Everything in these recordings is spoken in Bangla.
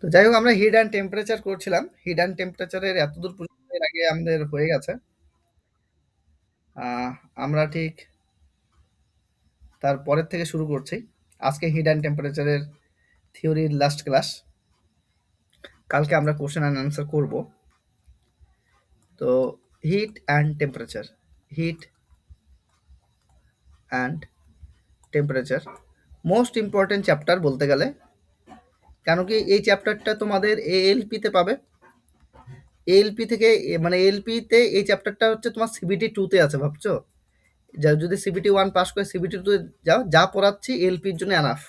তো যাই হোক আমরা হিট অ্যান্ড টেম্পারেচার করছিলাম। হিট অ্যান্ড টেম্পারেচারের এতদূর পর্যন্ত এর আগে আমাদের হয়ে গেছে। আমরা ঠিক তার পরের থেকে শুরু করছি। আজকে হিট অ্যান্ড টেম্পারেচারের থিওরির লাস্ট ক্লাস। কালকে আমরা কোশ্চেন অ্যান্ড অ্যান্সার করব। তো heat and temperature, heat and temperature most important chapter বলতে গেলে। কেন কি এই চ্যাপ্টারটা তোমাদের এএলপিতে পাবে। এএলপি থেকে মানে এএলপিতে এই চ্যাপ্টারটা হচ্ছে তোমার সিবিটি 2 তে আছে, ভাবছো? যদি সিবিটি 1 পাস করে সিবিটি 2 যাও, যা পড়াচ্ছি এলপির জন্য এনাফ।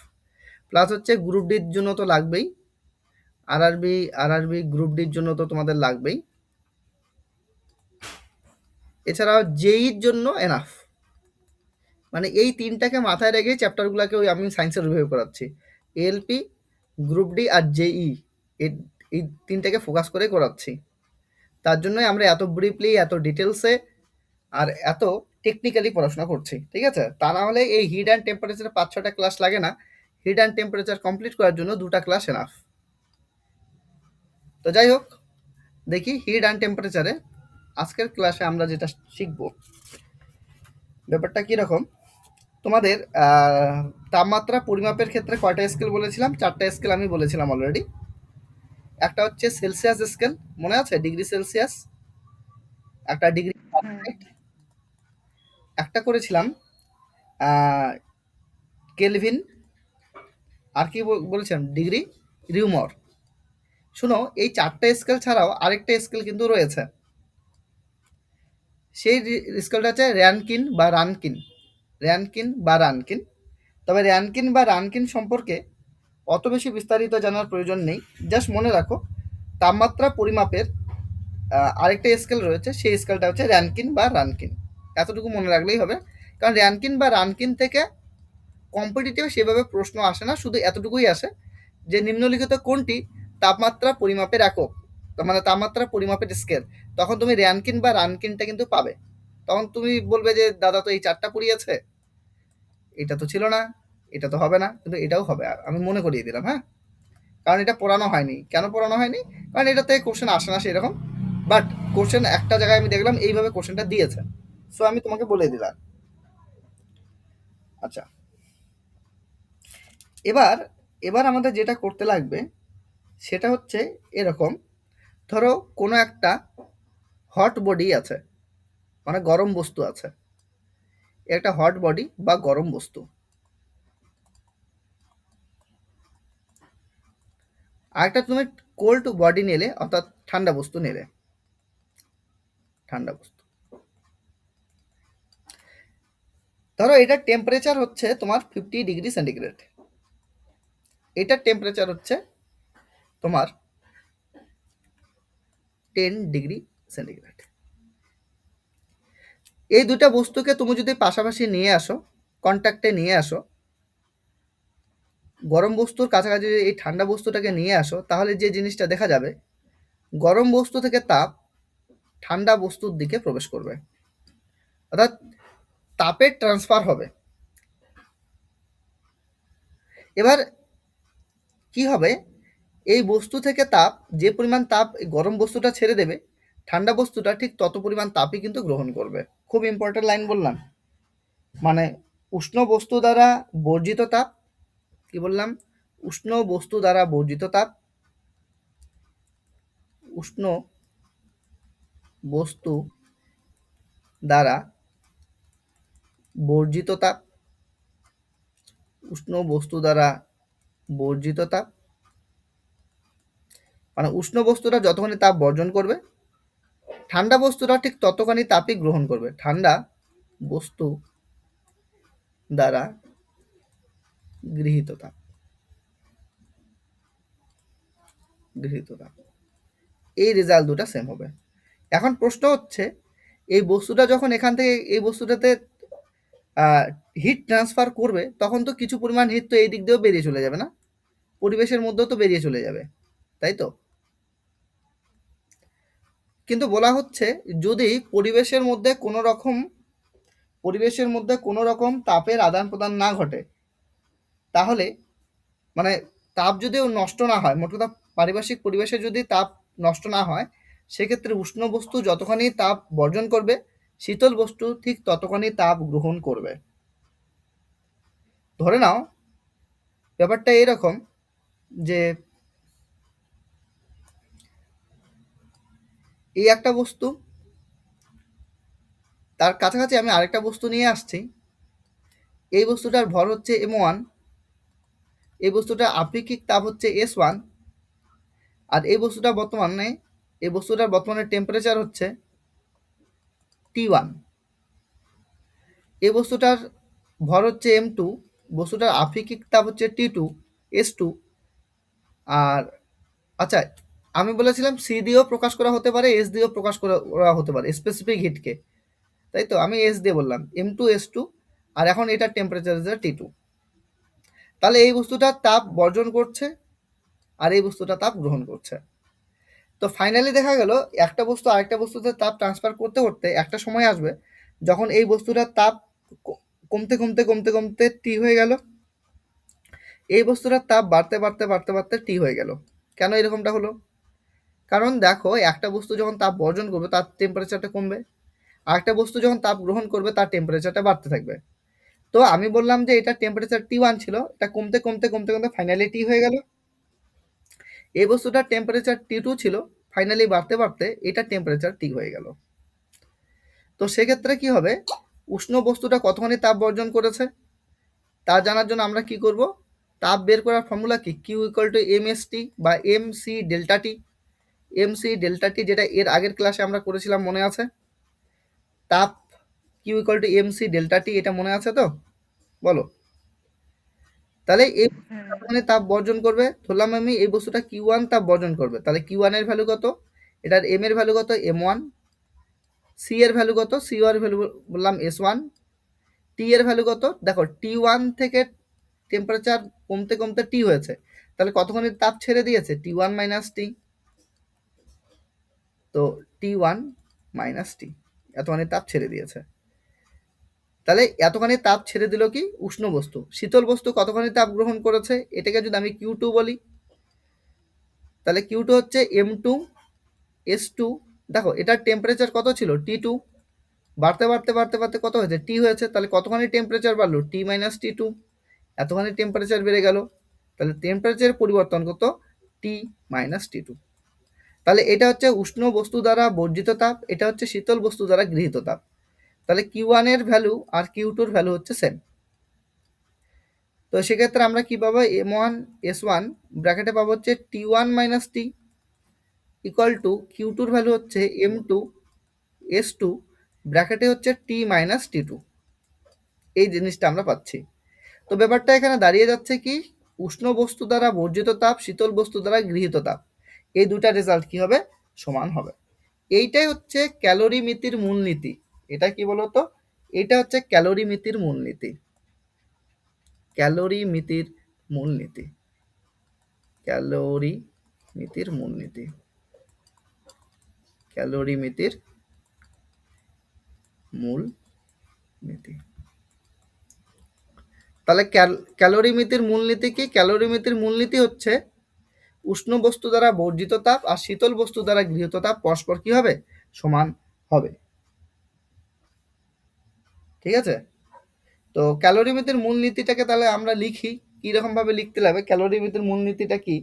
প্লাস হচ্ছে গ্রুপ ডির জন্য তো লাগবেই, আরআরবি গ্রুপ ডির জন্য তো তোমাদের লাগবেই। এছাড়াও জেইর জন্য এনাফ। মানে এই তিনটাকে মাথায় রেখে চ্যাপ্টারগুলোকে ওই আমি সায়েন্সের রিভিউ করাচ্ছি। এএলপি, গ্রুপ ডি আর জেই, এই তিনটাকে ফোকাস করে করাচ্ছি। তার জন্যই আমরা এত ব্রিফলি, এত ডিটেলসে আর এত টেকনিক্যালি পড়াশোনা করছি, ঠিক আছে? তা না হলে এই হিট অ্যান্ড টেম্পারেচারে 5-6টা ক্লাস লাগে না। হিট অ্যান্ড টেম্পারেচার কমপ্লিট করার জন্য 2টা ক্লাস এনাফ। তো যাই হোক, দেখি হিট অ্যান্ড টেম্পারেচারে আজকের ক্লাসে আমরা যেটা শিখব ব্যাপারটা কীরকম। তোমাদের তাপমাত্রা পরিমাপের ক্ষেত্রে কয়টা স্কেল বলেছিলাম? 4টা স্কেল আমি বলেছিলাম অলরেডি। একটা হচ্ছে সেলসিয়াস স্কেল, মনে আছে? ডিগ্রি সেলসিয়াস, একটা ডিগ্রি ফারেনহাইট, একটা করেছিলাম কেলভিন, আর কি বলেছিলাম? Degree rumour. শোনো, এই 4টা স্কেল ছাড়াও আরেকটা স্কেল কিন্তু রয়েছে। সেই স্কেলটা হচ্ছে র্যানকিন বা রানকিন। র্যানকিন বা রানকিন। তবে র্যানকিন বা রানকিন সম্পর্কে অত বেশি বিস্তারিত জানার প্রয়োজন নেই। জাস্ট মনে রাখো, তাপমাত্রা পরিমাপের আরেকটা স্কেল রয়েছে, সেই স্কেলটা হচ্ছে র্যানকিন বা রানকিন। এতটুকু মনে রাখলেই হবে। কারণ র্যানকিন বা রানকিন থেকে কম্পিটিটিভ সেভাবে প্রশ্ন আসে না, শুধু এতটুকুই আসে যে নিম্নলিখিত কোনটি তাপমাত্রা পরিমাপের একক, মানে তাপমাত্রা পরিমাপের স্কেল। তখন তুমি র্যানকিন বা রানকিনটা কিন্তু পাবে। তখন তুমি বলবে যে দাদা তো এই 4টা পড়িয়েছে, এটা তো ছিল না, এটা তো হবে না, কিন্তু এটাও হবে। আমি মনে করিয়ে দিলাম, হ্যাঁ? কারণ এটা পড়ানো হয়নি। কেন পড়ানো হয়নি? কারণ এটাতে কোশ্চেন আসে না সেরকম। বাট কোশ্চেন একটা জায়গায় আমি দেখলাম এইভাবে কোশ্চেনটা দিয়েছে, সো আমি তোমাকে বলে দিলাম। আচ্ছা, এবার এবার আমাদের যেটা করতে লাগবে সেটা হচ্ছে এরকম। ধরো কোনো একটা হট বডি আছে, মানে গরম বস্তু আছে। একটা হট বডি বা গরম বস্তু। আরেকটা তুমি কোল্ড বডি নিলে, অর্থাৎ ঠান্ডা বস্তু নিলে। ঠান্ডা বস্তু, ধরো এটার টেম্পারেচার হচ্ছে তোমার 50 ডিগ্রি সেন্টিগ্রেড। এটার টেম্পারেচার হচ্ছে তোমার 10 ডিগ্রি সেন্টিগ্রেড। এই দুটা বস্তুকে তুমি যদি পাশাপাশি নিয়ে আসো, কন্ট্যাক্টে নিয়ে আসো, গরম বস্তুর কাছাকাছি এই ঠান্ডা বস্তুটাকে নিয়ে আসো, তাহলে যে জিনিসটা দেখা যাবে, গরম বস্তু থেকে তাপ ঠান্ডা বস্তুর দিকে প্রবেশ করবে, অর্থাৎ তাপের ট্রান্সফার হবে। এবার কি হবে, এই বস্তু থেকে তাপ, যে পরিমাণ তাপ গরম বস্তুটা ছেড়ে দেবে, ঠান্ডা বস্তুটা ঠিক তত পরিমাণ তাপই কিন্তু গ্রহণ করবে। খুব ইম্পর্টেন্ট লাইন বললাম। মানে উষ্ণ বস্তু দ্বারা বর্জিত তাপ, কি বললাম? উষ্ণ বস্তু দ্বারা বর্জিত তাপ, উষ্ণ বস্তু দ্বারা বর্জিত তাপ, উষ্ণ বস্তু দ্বারা বর্জিত তাপ, মানে উষ্ণ বস্তুটা যতখানি তাপ বর্জন করবে, ঠান্ডা বস্তুটা ঠিক ততখানি তাপই গ্রহণ করবে। ঠান্ডা বস্তু দ্বারা গৃহীত তাপ, গৃহীত তাপ, এই রেজাল্ট দুটা সেম হবে। এখন প্রশ্ন হচ্ছে, এই বস্তুটা যখন এখান থেকে এই বস্তুটাতে হিট ট্রান্সফার করবে, তখন তো কিছু পরিমাণ হিট তো এই দিক দিয়েও বেরিয়ে চলে যাবে না, পরিবেশের মধ্যেও তো বেরিয়ে চলে যাবে, তাই তো? কিন্তু বলা হচ্ছে যদি পরিবেশের মধ্যে কোনো রকম তাপের আদান প্রদান না ঘটে, তাহলে মানে তাপ যদি নষ্ট না হয়, মোট কথা পারিপার্শ্বিক পরিবেশে যদি তাপ নষ্ট না হয়, সেক্ষেত্রে উষ্ণ বস্তু যতখানি তাপ বর্জন করবে, শীতল বস্তু ঠিক ততখানি তাপ গ্রহণ করবে। ধরে নাও ব্যাপারটা এরকম যে এই একটা বস্তু, তার কাছাকাছি আমি আরেকটা বস্তু নিয়ে আসছি। এই বস্তুটার ভর হচ্ছে m1, এই বস্তুটার আপেক্ষিক তাপ হচ্ছে s1, আর এই বস্তুটার বর্তমানে টেম্পারেচার হচ্ছে T1। এই বস্তুটার ভর হচ্ছে m2, বস্তুটার আপেক্ষিক তাপ হচ্ছে T2 S2। আর আচ্ছা, আমি বলেছিলাম সি দিয়েও প্রকাশ করা হতে পারে, এস দিয়েও প্রকাশ করা হতে পারে স্পেসিফিক হিটকে, তাই তো আমি এস দিয়ে বললাম m2 S2। আর এখন এটার টেম্পারেচার হচ্ছে T2। তাহলে এই বস্তুটা তাপ বর্জন করছে আর এই বস্তুটা তাপ গ্রহণ করছে। তো ফাইনালি দেখা গেল একটা বস্তু আরেকটা বস্তুতে তাপ ট্রান্সফার করতে করতে একটা সময় আসবে যখন এই বস্তুটার তাপ কমতে কমতে কমতে কমতে টি হয়ে গেল, এই বস্তুটার তাপ বাড়তে বাড়তে বাড়তে বাড়তে টি হয়ে গেল। কেন এরকমটা হলো? কারণ দেখো, একটা বস্তু যখন তাপ বর্জন করবে তার টেম্পারেচারটা কমবে, আর একটা বস্তু যখন তাপ গ্রহণ করবে তার টেম্পারেচারটা বাড়তে থাকবে। তো আমি বললাম যে এটা টেম্পারেচার T1 ছিল, এটা কমতে কমতে কমতে কমতে ফাইনালি টি হয়ে গেল। এই বস্তুটার টেম্পারেচার T2 ছিল, ফাইনালি বাড়তে বাড়তে এটা টেম্পারেচার টি হয়ে গেল। তো সেক্ষেত্রে কি হবে, উষ্ণ বস্তুটা কতখানি তাপ বর্জন করেছে তা জানার জন্য আমরা কি করব, তাপ বের করার ফর্মুলা কি, Q equal to M S T বা M C delta T. M C delta T যেটা এর আগের ক্লাসে আমরা করেছিলাম, মনে আছে? তাপ Q equal to M C delta T, এটা মনে আছে তো? বলো। তাহলে এই বস্তুটা তাপ বর্জন করবে, ধরলাম আমি এই বস্তুটা Q1 তাপ বর্জন করবে, তাহলে Q1 এর ভ্যালু কত, এটার এম এর ভ্যালু কত M1, সি এর ভ্যালু কত, সি এর ভ্যালু বললাম S1, টি এর ভ্যালু কত, দেখো T1 থেকে টেম্পারেচার কমতে কমতে টি হয়েছে, তাহলে কতখানি তাপ ছেড়ে দিয়েছে, T1 মাইনাস টি। তো T1 মাইনাস টি, এতখানি তাপ ছেড়ে দিয়েছে। তাহলে এতখানি তাপ ছেড়ে দিল কি উষ্ণ বস্তু। শীতল বস্তু কতখানি তাপ গ্রহণ করেছে, এটাকে যদি আমি Q2 বলি, তাহলে Q2 হচ্ছে M2 S2। দেখো এটার টেম্পারেচার কত ছিল, T2, বাড়তে বাড়তে বাড়তে বাড়তে কত হয়েছে, টি হয়েছে, তাহলে কতখানি টেম্পারেচার বাড়লো, T মাইনাস T2, এতখানি টেম্পারেচার বেড়ে গেল। তাহলে টেম্পারেচার পরিবর্তন কত, T মাইনাস T2। তাহলে এটা হচ্ছে উষ্ণ বস্তু দ্বারা বর্জিত তাপ, এটা হচ্ছে শীতল বস্তু দ্বারা গৃহীত তাপ। তাহলে Q1 এর ভ্যালু আর Q2 এর ভ্যালু হচ্ছে সেম। তো সেক্ষেত্রে আমরা কি পাবো, M1 S1 ব্র্যাকেটে পাবো হচ্ছে T1 minus T equal to Q2 এর ভ্যালু হচ্ছে M2 S2 ব্র্যাকেটে হচ্ছে T মাইনাস T2। এই জিনিসটা আমরা পাচ্ছি। তো ব্যাপারটা এখানে দাঁড়িয়ে যাচ্ছে কি, উষ্ণ বস্তু দ্বারা বর্জিত তাপ, শীতল বস্তু দ্বারা গৃহীত তাপ, এই দুটা রেজাল্ট কি হবে, সমান হবে। এইটাই হচ্ছে ক্যালোরিমিতির মূলনীতি। এটা কি বলতো, এটা হচ্ছে ক্যালোরিমিতির মূলনীতি। ক্যালোরিমিতির মূলনীতি, ক্যালোরিমিতির মূলনীতি, ক্যালোরিমিতির মূলনীতি। তাহলে ক্যালোরিমিতির মূলনীতি কি, ক্যালোরিমিতির মূলনীতি হচ্ছে উষ্ণ বস্তু দ্বারা বর্জিত তাপ আর শীতল বস্তু দ্বারা গৃহীত তাপ পরস্পর কি হবে, সমান হবে। ঠিক আছে? তো ক্যালোরিমিতির মূলনীতিটাকে তাহলে আমরা লিখি, কিরকম ভাবে লিখতে লাগবে, ক্যালোরিমিতির মূলনীতিটা কি,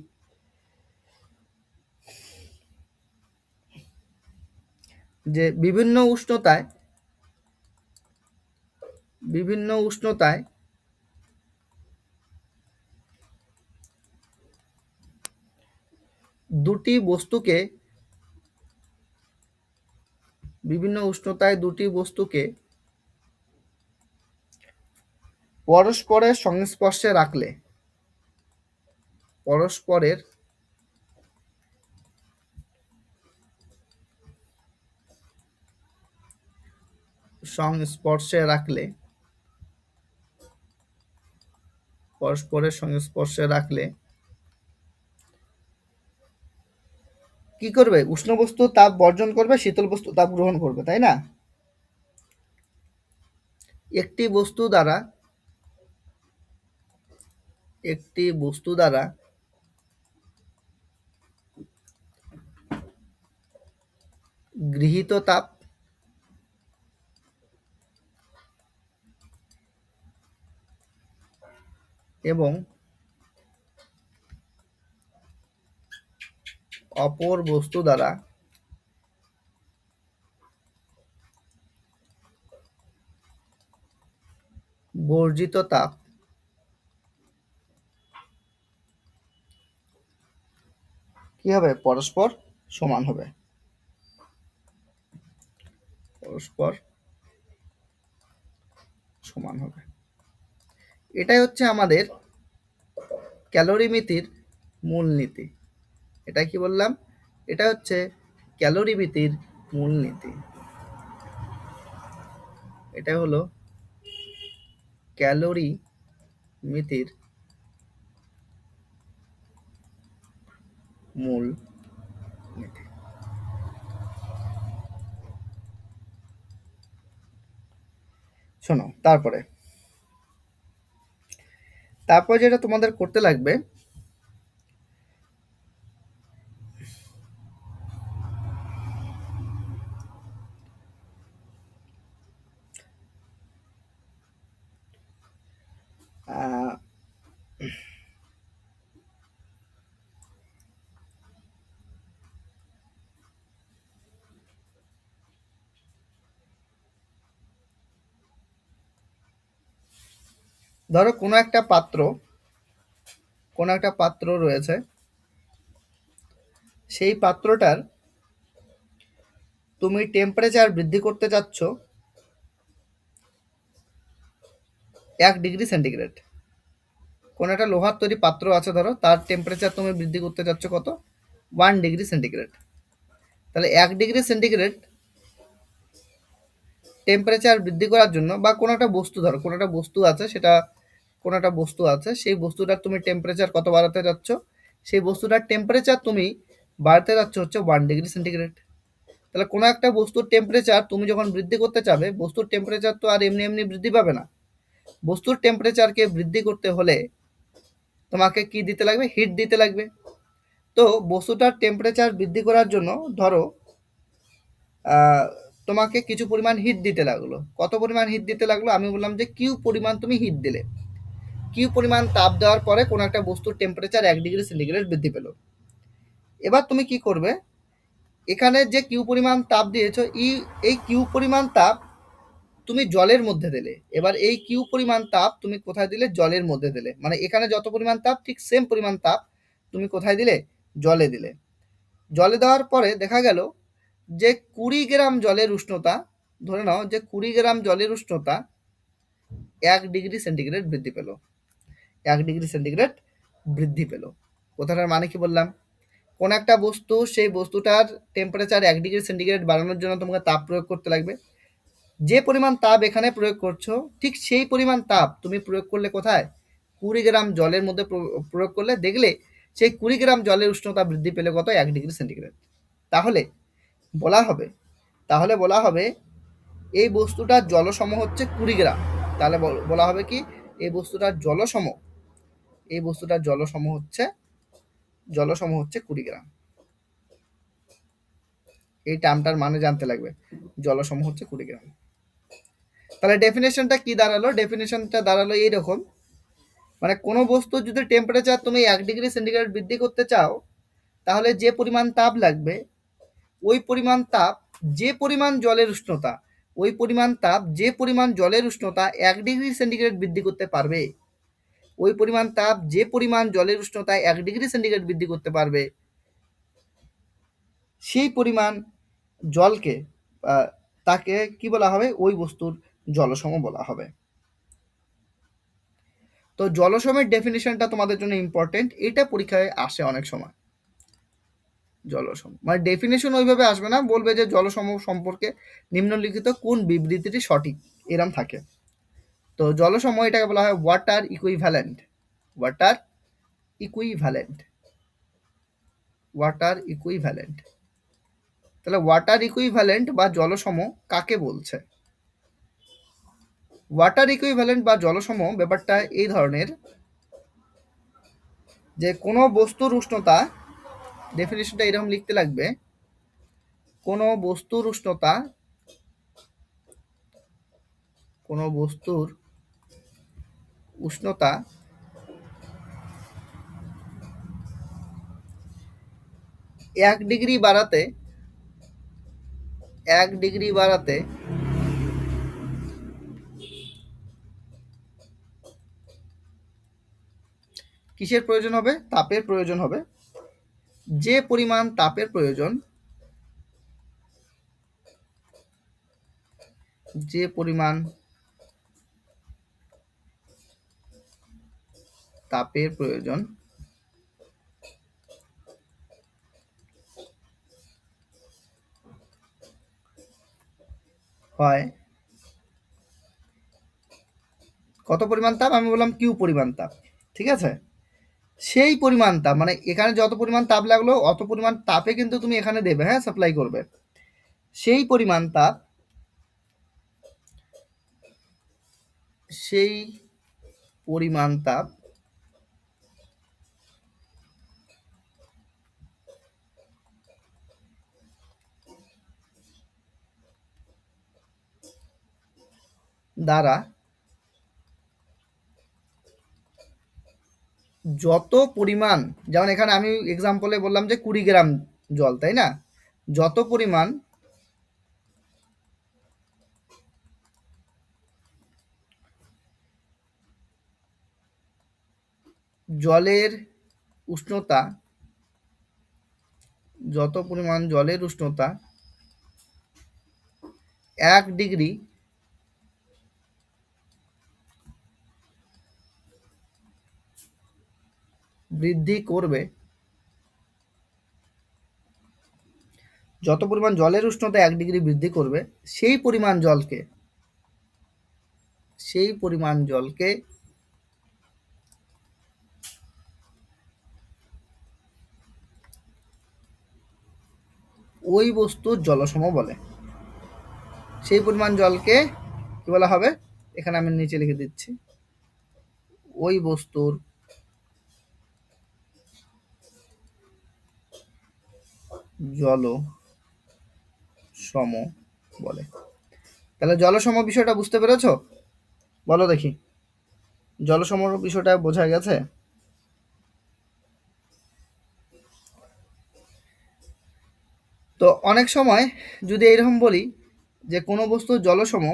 যে বিভিন্ন উষ্ণতায় দুটি বস্তুকে পরস্পরের সংস্পর্শে রাখলে, পরস্পরের সংস্পর্শে রাখলে, পরস্পরের সংস্পর্শে রাখলে কি করবে, উষ্ণ বস্তু তাপ বর্জন করবে, শীতল বস্তু তাপ গ্রহণ করবে, তাই না? একটি বস্তু দ্বারা গৃহীত তাপ এবং অপর বস্তু দ্বারা বর্জিত তাপ কি হবে? পরস্পর সমান হবে। পরস্পর সমান হবে। এটাই হচ্ছে আমাদের ক্যালোরিমিতির মূলনীতি। এটা কি বললাম? এটা হচ্ছে ক্যালোরিমিতির মূলনীতি। এটা হলো ক্যালোরিমিতির মূল নীতি। শোনো, তারপরে যেটা তোমাদের করতে লাগবে, ধরো কোনো একটা পাত্র রয়েছে, সেই পাত্রটার তুমি টেম্পারেচার বৃদ্ধি করতে চাচ্ছ 1 ডিগ্রি সেন্টিগ্রেড। কোনো একটা লোহার তৈরি পাত্র আছে, ধরো তার টেম্পারেচার তুমি বৃদ্ধি করতে চাচ্ছ কত? 1 ডিগ্রি সেন্টিগ্রেড। তাহলে 1 ডিগ্রি সেন্টিগ্রেড টেম্পারেচার বৃদ্ধি করার জন্য, বা কোনো একটা বস্তু, ধরো কোনো একটা বস্তু আছে, সেই বস্তুটার তুমি টেম্পারেচার কত বাড়াতে যাচ্ছ? সেই বস্তুটার টেম্পারেচার তুমি বাড়াতে যাচ্ছ হচ্ছে 1 ডিগ্রি সেন্টিগ্রেড। তাহলে কোনো একটা বস্তুর টেম্পারেচার তুমি যখন বৃদ্ধি করতে চাবে, বস্তুর টেম্পারেচার তো আর এমনি এমনি বৃদ্ধি পাবে না। বস্তুর টেম্পারেচারকে বৃদ্ধি করতে হলে তোমাকে কি দিতে লাগবে? হিট দিতে লাগবে। তো বস্তুটার টেম্পারেচার বৃদ্ধি করার জন্য ধরো তোমাকে কিছু পরিমাণ হিট দিতে লাগলো। কত পরিমাণ হিট দিতে লাগলো? আমি বললাম যে কিউ পরিমাণ তুমি হিট দিলে। কিউ পরিমাণ তাপ দেওয়ার পরে কোনো একটা বস্তুর টেম্পারেচার 1 ডিগ্রি সেন্টিগ্রেড বৃদ্ধি পেল। এবার তুমি কি করবে? এখানে যে কিউ পরিমাণ তাপ দিয়েছো, এই কিউ পরিমাণ তাপ তুমি জলের মধ্যে দিলে। এবার এই কিউ পরিমাণ তাপ তুমি কোথায় দিলে? জলের মধ্যে দিলে। মানে এখানে যত পরিমাণ তাপ, ঠিক সেম পরিমাণ তাপ তুমি কোথায় দিলে? জলে দিলে। জলে দেওয়ার পরে দেখা গেল যে 20 গ্রাম জলের উষ্ণতা, ধরে নাও যে 20 গ্রাম জলের উষ্ণতা 1 ডিগ্রি সেন্টিগ্রেড বৃদ্ধি পেল। 1 ডিগ্রি সেন্টিগ্রেড বৃদ্ধি পেল। কথাটার মানে কি বললাম? কোন একটা বস্তু, সেই বস্তুটার টেম্পারেচার 1 ডিগ্রি সেন্টিগ্রেড বাড়ানোর জন্য তোমাকে তাপ প্রয়োগ করতে লাগবে। যে পরিমাণ তাপ এখানে প্রয়োগ করছো, ঠিক সেই পরিমাণ তাপ তুমি প্রয়োগ করলে কোথায়? 20 গ্রাম জলের মধ্যে প্রয়োগ করলে দেখলে সেই 20 গ্রাম জলের উষ্ণতা বৃদ্ধি পেলে কত? 1 ডিগ্রি সেন্টিগ্রেড। তাহলে বলা হবে এই বস্তুটার জলসম হচ্ছে 20 গ্রাম। তাহলে বলা হবে কি? এই বস্তুটার জলসম হচ্ছে 20 গ্রাম। এই টার্মটার মানে জানতে লাগবে, জলসম হচ্ছে 20 গ্রাম। তাহলে ডেফিনেশনটা কি দাঁড়ালো? ডেফিনেশনটা দাঁড়ালো এইরকম, মানে কোনো বস্তুর যদি টেম্পারেচার তুমি 1 ডিগ্রি সেন্টিগ্রেড বৃদ্ধি করতে চাও, তাহলে যে পরিমাণ তাপ লাগবে, ওই পরিমাণ তাপ যে পরিমাণ জলের উষ্ণতা, ওই পরিমাণ তাপ যে পরিমাণ জলের উষ্ণতা 1 ডিগ্রি সেন্টিগ্রেড বৃদ্ধি করতে পারবে, ওই পরিমাণ তাপ যে পরিমাণ জলের উষ্ণতা 1 ডিগ্রি সেন্টিগ্রেড বৃদ্ধি করতে পারবে, সেই পরিমাণ জলকে তাকে কি বলা হবে? ওই বস্তুর জলসম বলা হবে। তো জলসমের ডেফিনেশনটা তোমাদের জন্য ইম্পর্টেন্ট, এটা পরীক্ষায় আসে অনেক সময়। জলসম মানে ডেফিনেশন ওইভাবে আসবে না, বলবে যে জলসম সম্পর্কে নিম্নলিখিত কোন বিবৃতিটি সঠিক, এরম থাকে। তো জলসম এটাকে বলা হয় water equivalent. Water equivalent water equivalent তাহলে ওয়াটার ইকুইভ্যালেন্ট বা জলসম কাকে বলছে? ওয়াটার ইকুইভ্যালেন্ট বা জলসম ব্যাপারটা এই ধরনের, যে কোনো বস্তুর উষ্ণতা, ডেফিনেশনটা এরকম লিখতে লাগবে, কোনো বস্তুর উষ্ণতা 1 ডিগ্রি বাড়াতে কিসের প্রয়োজন হবে? তাপের প্রয়োজন হবে। যে পরিমাণ তাপের প্রয়োজন হয়, কত পরিমাণ তাপ? আমি বললাম কিউ পরিমাণ তাপ। ঠিক আছে, সেই পরিমাণ তাপ মানে এখানে যত পরিমাণ তাপ লাগলো অত পরিমাণ তাপে কিন্তু তুমি এখানে দেবে, হ্যাঁ, সাপ্লাই করবে। সেই পরিমাণ তাপ দ্বারা যত পরিমাণ, যেমন এখানে আমি এক্সাম্পলে বললাম যে 20 গ্রাম জল, তাই না? যত পরিমাণ জলের উষ্ণতা 1 ডিগ্রি বৃদ্ধি করবে, যত পরিমাণ জলের উষ্ণতা 1 ডিগ্রি বৃদ্ধি করবে, সেই পরিমাণ জলকে ওই বস্তুর জলসম বলে। সেই পরিমাণ জলকে কি বলা হবে? এখানে আমি নিচে লিখে দিচ্ছি, ওই বস্তুর জলসম বলে। তাহলে জলসম বিষয়টা বুঝতে পেরেছো? বলো দেখি, জলসম বিষয়টা বোঝা গেছে? তো অনেক সময় যদি এরকম বলি যে কোনো বস্তুর জলসম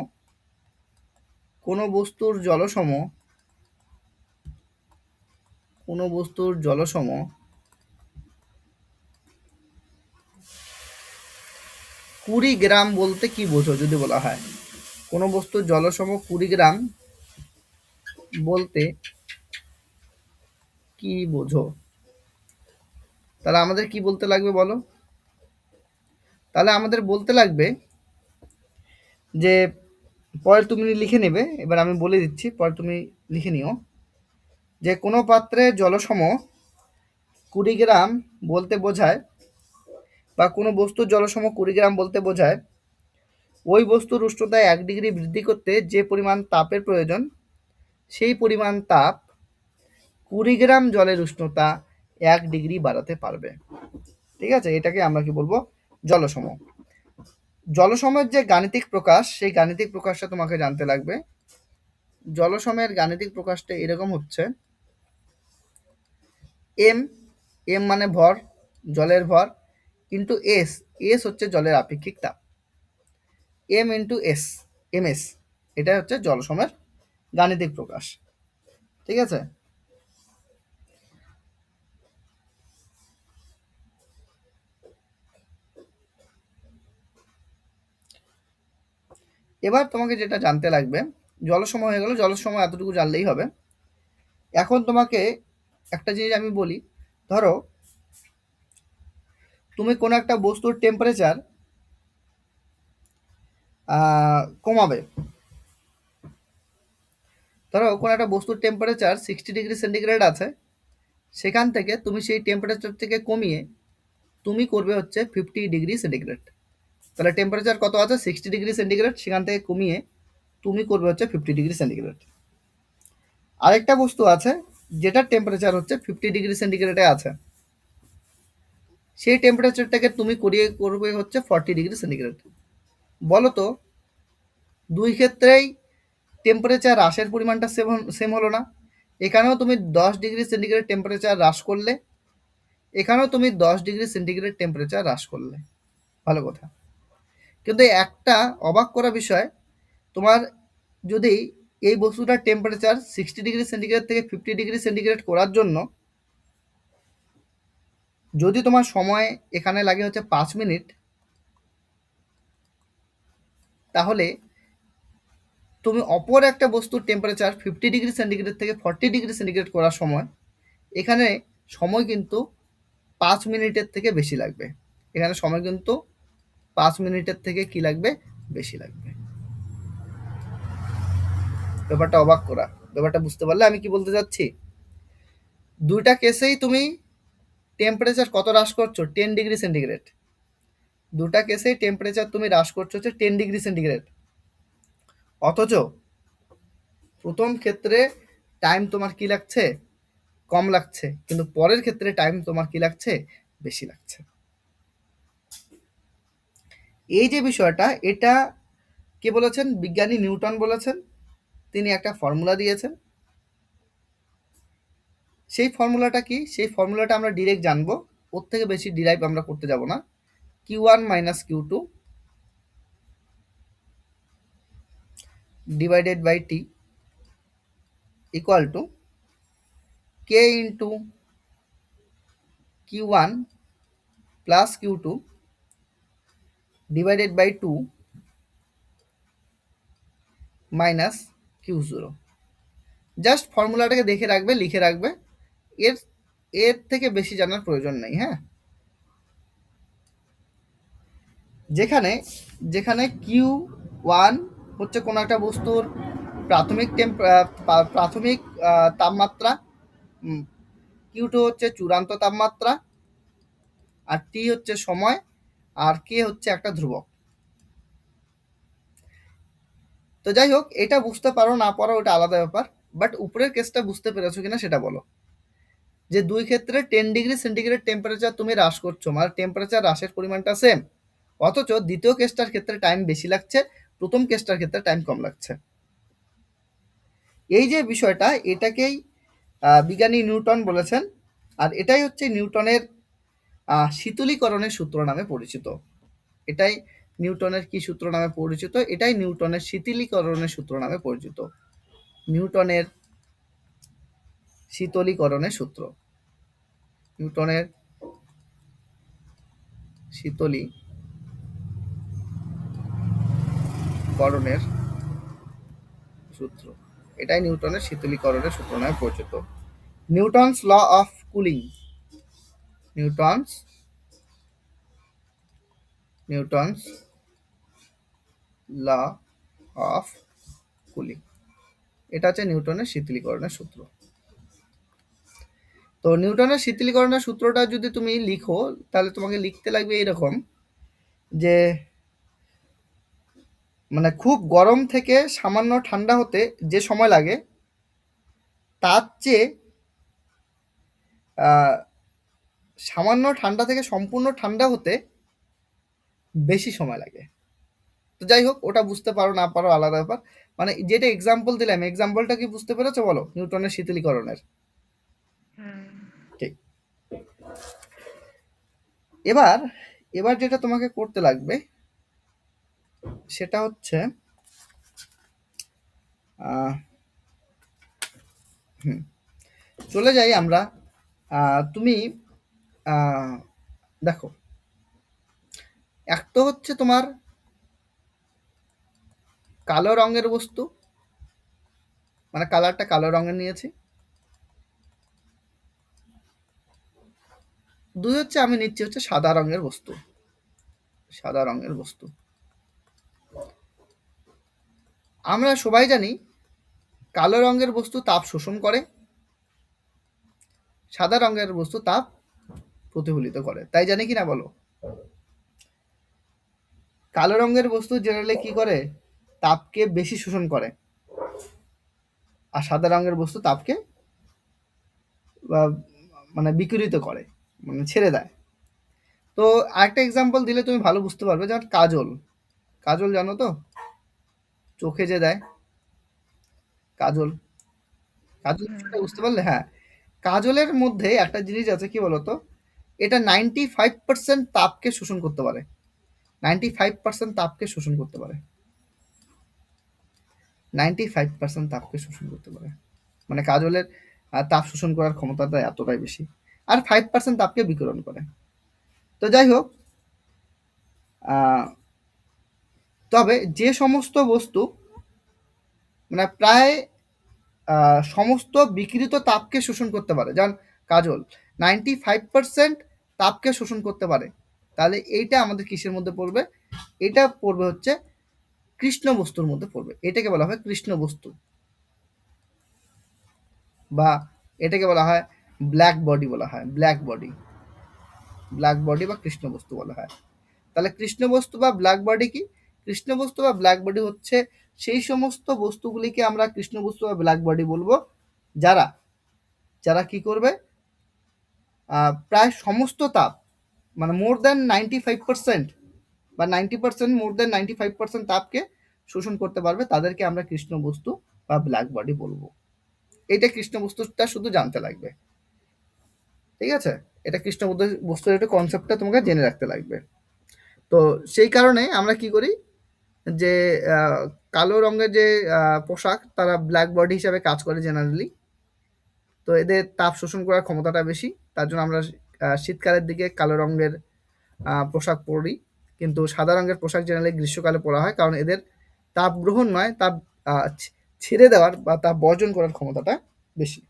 কোনো বস্তুর জলসম 20 গ্রাম বলতে কি বোঝো? যদি বলা হয় কোনো বস্তুর জলসম 20 গ্রাম বলতে কি বোঝো, তাহলে আমাদের কি বলতে লাগবে বলো? তাহলে আমাদের বলতে লাগবে যে, পরে তুমি লিখে নেবে, এবার আমি বলে দিচ্ছি, পরে তুমি লিখে নিও, যে কোনো পাত্রে জলসম 20 গ্রাম বলতে বোঝায়, বা কোনো বস্তুর জলসম 20 গ্রাম বলতে বোঝায় ওই বস্তুর উষ্ণতা 1 ডিগ্রি বৃদ্ধি করতে যে পরিমাণ তাপের প্রয়োজন, সেই পরিমাণ তাপ 20 গ্রাম জলের উষ্ণতা 1 ডিগ্রি বাড়াতে পারবে। ঠিক আছে, এটাকে আমরা কি বলবো? জলসম। জলসমের যে গাণিতিক প্রকাশ, সেই গাণিতিক প্রকাশটা তোমাকে জানতে লাগবে। জলসমের গাণিতিক প্রকাশটা এরকম হচ্ছে, এম মানে ভর, জলের ভর, ইন্টু এস হচ্ছে জলের আপেক্ষিক তাপ, এম ইন্টু এস, এটা হচ্ছে জলসমের গাণিতিক প্রকাশ। ঠিক আছে, এবার তোমাকে যেটা জানতে লাগবে, জলসম হয়ে গেল, জলসম এতটুকু জানলেই হবে। এখন তোমাকে একটা জিনিস আমি বলি, ধরো তুমি কোনো একটা বস্তুর টেম্পারেচার কমাবে। ধরো কোনো একটা বস্তুর টেম্পারেচার 60 ডিগ্রি সেন্টিগ্রেড আছে, সেখান থেকে তুমি সেই টেম্পারেচার থেকে কমিয়ে তুমি করবে হচ্ছে 50 ডিগ্রি সেন্টিগ্রেড। তাহলে টেম্পারেচার কত আছে? 60 ডিগ্রি সেন্টিগ্রেড, সেখান থেকে কমিয়ে তুমি করবে হচ্ছে 50 ডিগ্রি সেন্টিগ্রেড। আরেকটা বস্তু আছে যেটার টেম্পারেচার হচ্ছে 50 ডিগ্রি সেন্টিগ্রেডে আছে, সেই টেম্পারেচারটাকে তুমি করিয়ে করবে হচ্ছে 40°C। বলো তো দুই ক্ষেত্রেই টেম্পারেচার হ্রাসের পরিমাণটা সেম হলো না? এখানেও তুমি 10°C টেম্পারেচার হ্রাস করলে, এখানেও তুমি 10°C টেম্পারেচার হ্রাস করলে, ভালো কথা। কিন্তু একটা অবাক করা বিষয়, তোমার যদি এই বস্তুটার টেম্পারেচার 60°C থেকে 50°C করার জন্য যদি তোমার সময় এখানে লাগে হচ্ছে 5 মিনিট, তাহলে তুমি অপর একটা বস্তুর টেম্পারেচার 50°C থেকে 40°C করার সময় এখানে সময় কিন্তু 5 মিনিটের থেকে বেশি লাগবে। এখানে সময় কিন্তু 5 মিনিটের থেকে কি লাগবে? বেশি লাগবে। ব্যাপারটা অবাক করা। ব্যাপারটা বুঝতে পারলে আমি কি বলতে চাচ্ছি? দুইটা কেসেই তুমি টেম্পারেচার কত হ্রাস করছো? 10°C। দুটা কেসেই টেম্পারেচার তুমি হ্রাস করছো হচ্ছে 10°C। অথচ প্রথম ক্ষেত্রে টাইম তোমার কি লাগছে? কম লাগছে, কিন্তু পরের ক্ষেত্রে টাইম তোমার কি লাগছে? বেশি লাগছে। এই যে বিষয়টা, এটা কে বলেছেন? বিজ্ঞানী নিউটন বলেছেন। তিনি একটা ফর্মুলা দিয়েছেন। সেই ফর্মুলাটা কি? সেই ফর্মুলাটা আমরা ডিরেক্ট জানবো, ওর থেকে বেশি ডিরাইভ আমরা করতে যাব না। Q1 minus Q2 divided by T equal to K into Q1 plus Q2 divided by 2 minus Q0। Just ফর্মুলাটাকে দেখে রাখবে, লিখে রাখবে, এর এর থেকে বেশি জানার প্রয়োজন নেই। হ্যাঁ, যেখানে যেখানে Q1 হচ্ছে কোনো একটা বস্তুর প্রাথমিক তাপমাত্রা, Q2 হচ্ছে চূড়ান্ত তাপমাত্রা, আর T হচ্ছে সময়, আর K হচ্ছে একটা ধ্রুবক। তো যাই হোক, এটা বুঝতে পারো না পারো ওটা আলাদা ব্যাপার, বাট উপরের কেসটা বুঝতে পেরেছো কিনা সেটা বলো। যে দুই ক্ষেত্রে 10°C টেম্পারেচার তুমি হ্রাস করছো, মানে টেম্পারেচার হ্রাসের পরিমাণটা সেম, অথচ দ্বিতীয় কেসটার ক্ষেত্রে টাইম বেশি লাগছে, প্রথম কেসটার ক্ষেত্রে টাইম কম লাগছে। এই যে বিষয়টা, এটাকেই বিজ্ঞানী নিউটন বলেছেন। আর এটাই হচ্ছে নিউটনের শীতলীকরণের সূত্র নামে পরিচিত। এটাই নিউটনের কি সূত্র নামে পরিচিত? এটাই নিউটনের শীতলীকরণের সূত্র নামে পরিচিত। নিউটনের শীতলীকরণের সূত্র, নিউটনের শীতলীকরণের সূত্র, এটাই নিউটনের শীতলীকরণের সূত্র নামে পরিচিত। Newton's law of cooling, Newton's law of cooling, এটা হচ্ছে নিউটনের শীতলীকরণের সূত্র। তো নিউটনের শীতলীকরণের সূত্রটা যদি তুমি লিখো, তাহলে তোমাকে লিখতে লাগবে এরকম, যে মানে খুব গরম থেকে সামান্য ঠান্ডা হতে যে সময় লাগে, তার চেয়ে সামান্য ঠান্ডা থেকে সম্পূর্ণ ঠান্ডা হতে বেশি সময় লাগে। তো যাই হোক, ওটা বুঝতে পারো না পারো আলাদা ব্যাপার। মানে যেটা এক্সাম্পল দিলাম, এক্সাম্পলটা কি বুঝতে পেরেছো বলো? নিউটনের শীতলীকরণের। ঠিক। এবার এবার যেটা তোমাকে করতে লাগবে সেটা হচ্ছে চলে যাই আমরা। তুমি দেখো, এক তো হচ্ছে তোমার কালো রঙের বস্তু, মানে কালারটা কালো রঙের নিয়েছি। দুই হচ্ছে আমি নিচ্ছি হচ্ছে সাদা রঙের বস্তু, সাদা রঙের বস্তু। আমরা সবাই জানি কালো রঙের বস্তু তাপ শোষণ করে, সাদা রঙের বস্তু তাপ প্রতিফলিত করে, তাই জানি কি না বলো? কালো রঙের বস্তু জেনারেলি কি করে? তাপকে বেশি শোষণ করে, আর সাদা রঙের বস্তু তাপকে মানে বিকিরিত করে, মানে ছেড়ে দেয়। তো আরেকটা এক্সাম্পল দিলে তুমি ভালো বুঝতে পারবে, যেমন কাজল। কাজল জানো তো, চোখে যে দেয় কাজল। কাজল বিষয়টা বুঝতে পারলে? হ্যাঁ, কাজলের মধ্যে একটা জিনিস আছে, কি বলতো, এটা 95% তাপকে শোষণ করতে পারে। 95% তাপকে শোষণ করতে পারে। 95% তাপকে শোষণ করতে পারে। মানে কাজলের তাপ শোষণ করার ক্ষমতাটা এতটাই বেশি। আর 5% তাপকে বিকিরণ করে। তো যাই হোক, আহ, তবে যে সমস্ত বস্তু মানে প্রায় সমস্ত বিকিরিত তাপকে শোষণ করতে পারে, যেমন কাজল 95% তাপকে শোষণ করতে পারে, তাহলে এইটা আমাদের কিসের মধ্যে পড়বে? এটা পড়বে হচ্ছে কৃষ্ণ বস্তুর মধ্যে পড়বে। এটাকে বলা হয় কৃষ্ণ বস্তু, বা এটাকে বলা হয় ব্ল্যাক বডি বলা হয়। ব্ল্যাক বডি, ব্ল্যাক বডি বা কৃষ্ণ বস্তু বলা হয়। তাহলে কৃষ্ণ বস্তু বা ব্ল্যাক বডি কি? কৃষ্ণ বস্তু বা ব্ল্যাক বডি হচ্ছে সেই সমস্ত বস্তুগুলিকে আমরা কৃষ্ণ বস্তু বা ব্ল্যাক বডি বলবো, যারা যারা কি করবে, প্রায় সমস্ত তাপ, মানে মোর দ্যান 95% বা 90%, মোর দ্যান 95% তাপকে শোষণ করতে পারবে, তাদেরকে আমরা কৃষ্ণ বস্তু বা ব্ল্যাক বডি বলবো। এটা কৃষ্ণ বস্তুটা শুধু জানতে লাগবে, ঠিক আছে? এটা কৃষ্ণ বস্তুর একটা কনসেপ্টটা তোমাকে জেনে রাখতে লাগবে। তো সেই কারণে আমরা কি করি, যে আহ, কালো রঙের যে পোশাক, তারা ব্ল্যাক বডি হিসাবে কাজ করে জেনারেলি। তো এদের তাপ শোষণ করার ক্ষমতাটা বেশি, তার জন্য আমরা শীতকালের দিকে কালো রঙের পোশাক পরি। কিন্তু সাদা রঙের পোশাক জেনারেলি গ্রীষ্মকালে পরা হয়, কারণ এদের তাপ গ্রহণ নয়, তাপ ছেড়ে দেওয়ার বা তাপ বর্জন করার ক্ষমতাটা বেশি।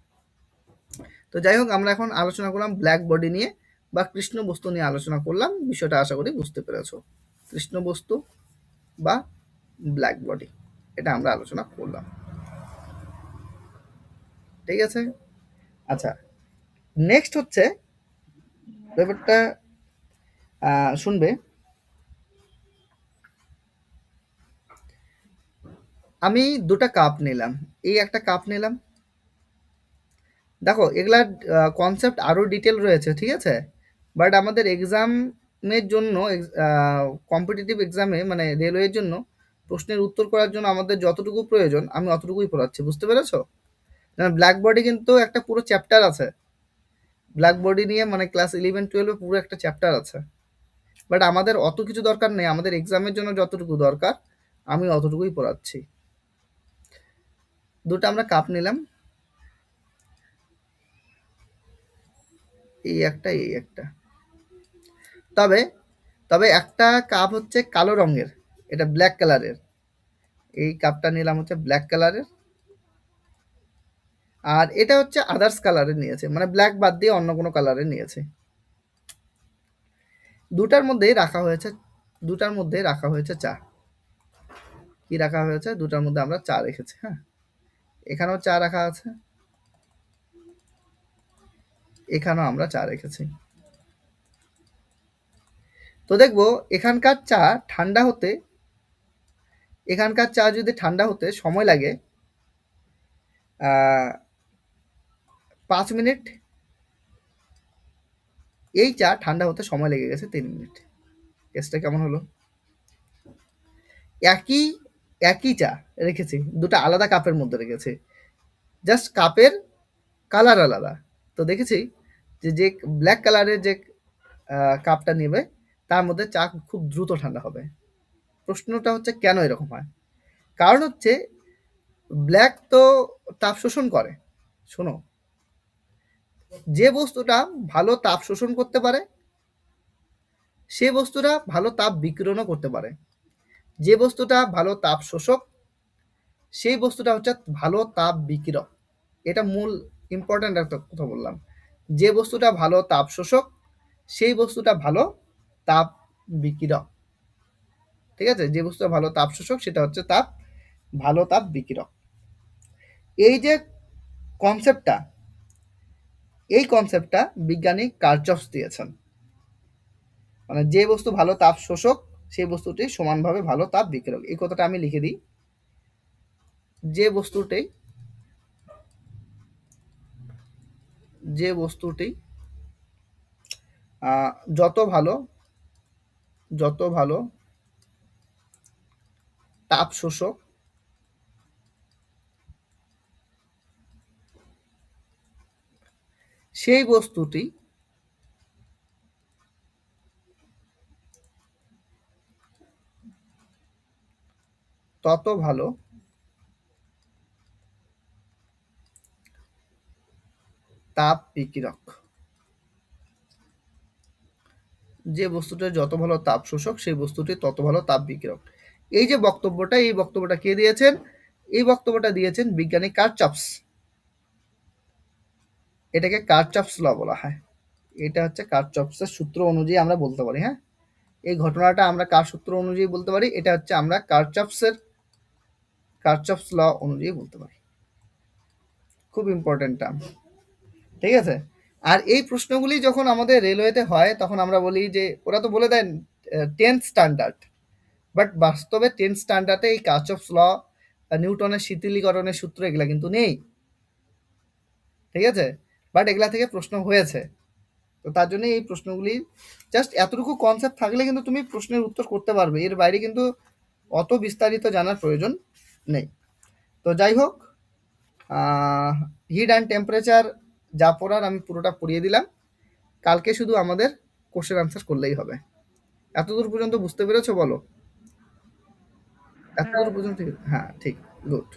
তো যাই হোক, আমরা এখন আলোচনা করলাম ব্ল্যাক বডি নিয়ে বা কৃষ্ণ বস্তু নিয়ে আলোচনা করলাম। বিষয়টা আশা করি বুঝতে পেরেছো। কৃষ্ণ বস্তু বা ব্ল্যাক বডি, এটা আমরা আলোচনা করলাম, ঠিক আছে? আচ্ছা, নেক্সট হচ্ছে ব্যাপারটা, শুনবে। আমি দুটা কাপ নিলাম, এই একটা কাপ নিলাম। দেখো, এগুলার কনসেপ্ট আরও ডিটেল রয়েছে, ঠিক আছে? বাট আমাদের এক্সামের জন্য, কম্পিটিটিভ এক্সামে মানে রেলওয়ের জন্য প্রশ্নের উত্তর করার জন্য আমাদের যতটুকু প্রয়োজন আমি অতটুকুই পড়াচ্ছি, বুঝতে পেরেছো? ব্ল্যাক বডি কিন্তু একটা পুরো চ্যাপ্টার আছে। ব্ল্যাক বডি নিয়ে মানে ক্লাস 11-12 পুরো একটা চ্যাপ্টার আছে। বাট আমাদের অত কিছু দরকার নেই, আমাদের এক্সামের জন্য যতটুকু দরকার আমি অতটুকুই পড়াচ্ছি। দুটো আমরা কাপ নিলাম, এই একটা এই একটা। তবে তবে একটা কাপ হচ্ছে কালো রঙের, এটা ব্ল্যাক কালারের। এই কাপটা নিলাম হচ্ছে ব্ল্যাক কালারের। আর এটা হচ্ছে আদার্স কালারের নিয়েছে, মানে ব্ল্যাক বাদ দিয়ে অন্য কোনো কালারের নিয়েছে। দুটার মধ্যেই রাখা হয়েছে, দুটার মধ্যে রাখা হয়েছে চা। কি রাখা হয়েছে? দুটার মধ্যে আমরা চা রেখেছি। হ্যাঁ, এখানেও চা রাখা আছে, এখানেও আমরা চা রেখেছি। তো দেখবো এখানকার চা ঠান্ডা হতে, এখানকার চা যদি ঠান্ডা হতে সময় লাগে 5 মিনিট, এই চা ঠান্ডা হতে সময় লেগে গেছে 3 মিনিট। কেসটা কেমন হলো? একই একই চা রেখেছি, দুটো আলাদা কাপের মধ্যে রেখেছি, জাস্ট কাপের কালার আলাদা। তো দেখেছি যে যে ব্ল্যাক কালারের যে কাপটা নেবে তার মধ্যে চা খুব দ্রুত ঠান্ডা হবে। প্রশ্নটা হচ্ছে কেন এরকম হয়? কারণ হচ্ছে ব্ল্যাক তো তাপ শোষণ করে। শোনো, যে বস্তুটা ভালো তাপ শোষণ করতে পারে সে বস্তুটা ভালো তাপ বিকিরণও করতে পারে। যে বস্তুটা ভালো তাপ শোষক সেই বস্তুটা হচ্ছে ভালো তাপ বিকিরক। এটা মূল ইম্পর্ট্যান্ট একটা কথা বললাম। যে বস্তুটা ভালো তাপ শোষক সেই বস্তুটা ভালো তাপ বিকিরক, ঠিক আছে? যে বস্তুটা ভালো তাপ শোষক সেটা হচ্ছে ভালো তাপ বিকিরক। এই যে কনসেপ্টটা, এই কনসেপ্টটা বিজ্ঞানী কার্চফ দিয়েছেন। মানে যে বস্তু ভালো তাপ শোষক সেই বস্তুটি সমানভাবে ভালো তাপ বিকিরক। এই কথাটা আমি লিখে দিই। যে বস্তুটি যে বস্তুটি যত ভালো যত ভালো তাপ শোষক সেই বস্তুটি তত ভালো তাপ বিকিরক। যে বস্তুটা যত ভালো তাপ শোষক সেই বস্তুটি তত ভালো তাপ বিকিরক। এই যে বক্তব্যটা, এই বক্তব্যটা কে দিয়েছেন? এই বক্তব্যটা দিয়েছেন বিজ্ঞানী কার্চাপস। এটাকে কার্চাপস ল বলা হয়। এটা হচ্ছে কার্চাপসের সূত্র অনুযায়ী আমরা বলতে পারি। হ্যাঁ, এই ঘটনাটা আমরা কার সূত্র অনুযায়ী বলতে পারি? এটা হচ্ছে আমরা কার্চাপস ল অনুযায়ী বলতে পারি। খুব ইম্পর্টেন্ট টার্ম। ঠিক আছে? আর এই প্রশ্নগুলি যখন আমাদের রেলওয়েতে হয় তখন আমরা বলি যে ওরা তো বলে দেন 10th স্ট্যান্ডার্ড, বাট বাস্তবে 10th স্ট্যান্ডার্ডে এই কার্চফস ল, নিউটনের শীতলীকরণের সূত্র এগুলা কিন্তু নেই। ঠিক আছে? বাট এগুলা থেকে প্রশ্ন হয়েছে। তো তার জন্য এই প্রশ্নগুলি জাস্ট এতটুকু কনসেপ্ট থাকলে কিন্তু তুমি প্রশ্নের উত্তর করতে পারবে, এর বাইরে কিন্তু অত বিস্তারিত জানার প্রয়োজন নেই। তো যাই হোক, হিট অ্যান্ড টেম্পারেচার যা পড়ার আমি পুরোটা পড়িয়ে দিলাম। কালকে শুধু আমাদের কোশ্চেন আনসার করলেই হবে। এতদূর পর্যন্ত বুঝতে পেরেছো বলো? এতদূর পর্যন্ত? হ্যাঁ, ঠিক। গুড।